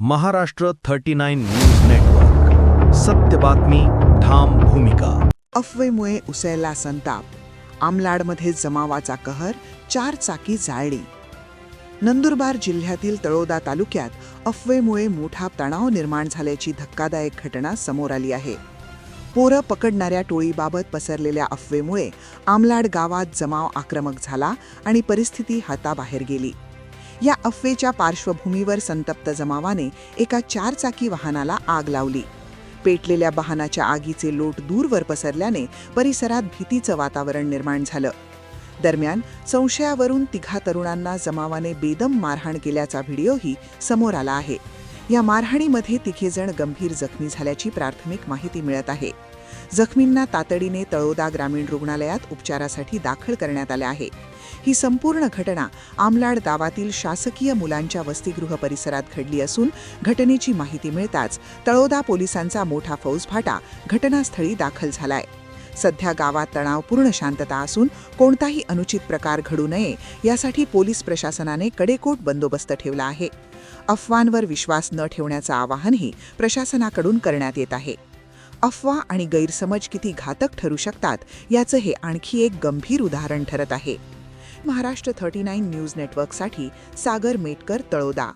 Maharashtra 39 news network. सत्य बातमी, ठाम भूमिका. अफवेमुळे उसळला संताप. आमलाडमध्ये जमावाचा कहर, 4 चाकी जाळली. नंदुरबार जिल्ह्यातील तळोदा तालुक्यात अफवेमुळे मोठा तणाव निर्माण झाल्याची धक्कादायक घटना समोर आली आहे. पोरं पकडणाऱ्या टोळीबाबत पसरलेल्या अफवेमुळे आमलाड गावात जमाव आक्रमक झाला आणि परिस्थिती हाताबाहेर गेली. या अफवेच्या पार्श्वभूमीवर संतप्त जमावाने एका 4 चाकी वाहनाला आग लावली. पेटलेल्या वाहनाच्या आगीचे लोट दूरवर पसरल्याने परिसरात भीतीचं वातावरण निर्माण झालं. दरम्यान संशयावरून 3 तरुणांना जमावाने बेदम मारहाण केल्याचा व्हिडिओही समोर आला आहे. या मारहाणीमध्ये 3 जण गंभीर जखमी झाल्याची प्राथमिक माहिती मिळत आहे. जखमींना तातडीने तळोदा ग्रामीण रुग्णालयात उपचारासाठी दाखल करण्यात आले आहे. ही संपूर्ण घटना आमलाड गावातील शासकीय मुलांच्या वसतिगृह परिसरात घडली असून घटनेची माहिती मिळताच तळोदा पोलिसांचा मोठा फौजफाटा घटनास्थळी दाखल झालाय. सध्या गावात तणावपूर्ण शांतता असून कोणताही अनुचित प्रकार घडू नये यासाठी पोलीस प्रशासनाने कडेकोट बंदोबस्त ठेवला आहे. अफवांवर विश्वास न ठेवण्याचं आवाहनही प्रशासनाकडून करण्यात येत आहे. अफवा आणि गैरसमज किती घातक ठरू शकतात याचं हे आणखी एक गंभीर उदाहरण ठरत आहे. महाराष्ट्र 39 न्यूज नेटवर्कसाठी सागर मेटकर, तळोदा.